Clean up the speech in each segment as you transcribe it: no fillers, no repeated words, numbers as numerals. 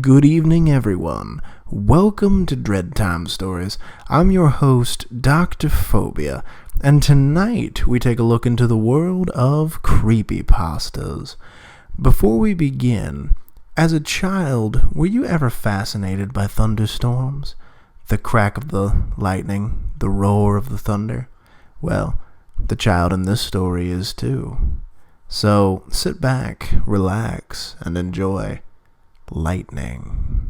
Good evening, everyone. Welcome to Dread Time Stories. I'm your host, Dr. Phobia, and tonight we take a look into the world of creepypastas. Before we begin, as a child, were you ever fascinated by thunderstorms? The crack of the lightning, the roar of the thunder? Well, the child in this story is too. So sit back, relax, and enjoy lightning.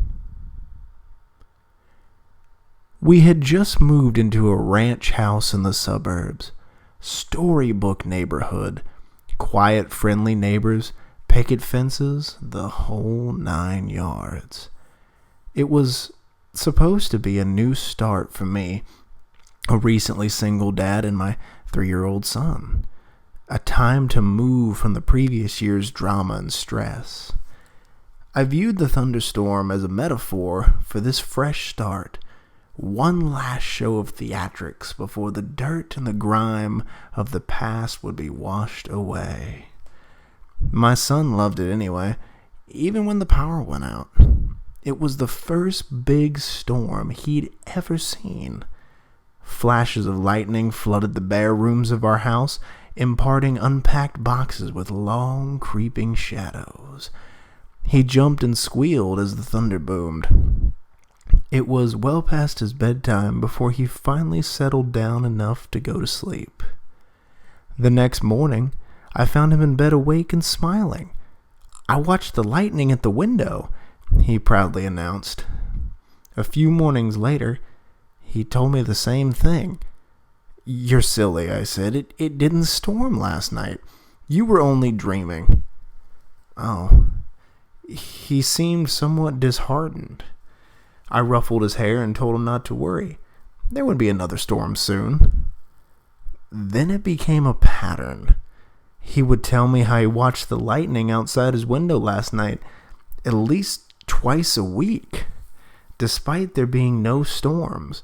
We had just moved into a ranch house in the suburbs. Storybook neighborhood. Quiet, friendly neighbors, picket fences, the whole 9 yards. It was supposed to be a new start for me, a recently single dad and my 3-year-old son. A time to move from the previous year's drama and stress. I viewed the thunderstorm as a metaphor for this fresh start, one last show of theatrics before the dirt and the grime of the past would be washed away. My son loved it anyway, even when the power went out. It was the first big storm he'd ever seen. Flashes of lightning flooded the bare rooms of our house, imparting unpacked boxes with long, creeping shadows. He jumped and squealed as the thunder boomed. It was well past his bedtime before he finally settled down enough to go to sleep. The next morning, I found him in bed awake and smiling. "I watched the lightning at the window," he proudly announced. A few mornings later, he told me the same thing. "You're silly," I said. It didn't storm last night. You were only dreaming." Oh. He seemed somewhat disheartened. I ruffled his hair and told him not to worry. There would be another storm soon. Then it became a pattern. He would tell me how he watched the lightning outside his window last night, at least twice a week, despite there being no storms.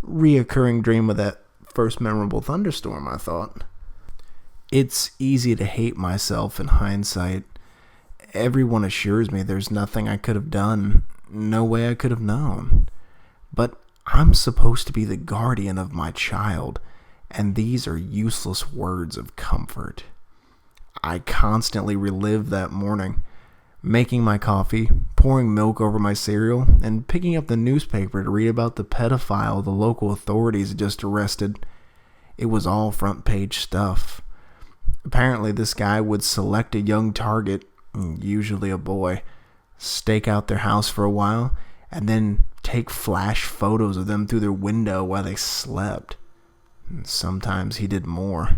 Reoccurring dream of that first memorable thunderstorm, I thought. It's easy to hate myself in hindsight. Everyone assures me there's nothing I could have done, no way I could have known. But I'm supposed to be the guardian of my child, and these are useless words of comfort. I constantly relive that morning, making my coffee, pouring milk over my cereal, and picking up the newspaper to read about the pedophile the local authorities had just arrested. It was all front page stuff. Apparently this guy would select a young target, usually a boy, stake out their house for a while, and then take flash photos of them through their window while they slept. Sometimes he did more.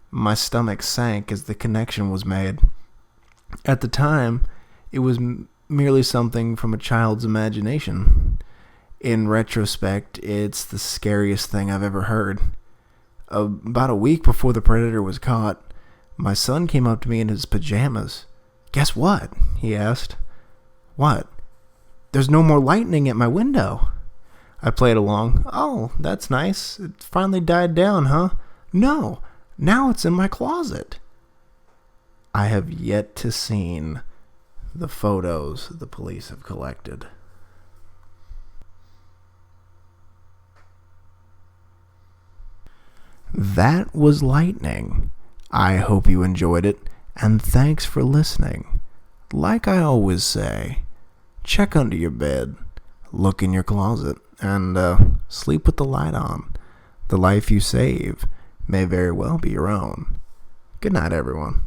My stomach sank as the connection was made. At the time, it was merely something from a child's imagination. In retrospect, it's the scariest thing I've ever heard. About a week before the predator was caught, my son came up to me in his pajamas. "Guess what?" he asked. "What?" "There's no more lightning at my window." I played along. "Oh, that's nice. It finally died down, huh?" "No, now it's in my closet." I have yet to see the photos the police have collected. That was lightning. I hope you enjoyed it, and thanks for listening. Like I always say, check under your bed, look in your closet, and sleep with the light on. The life you save may very well be your own. Good night, everyone.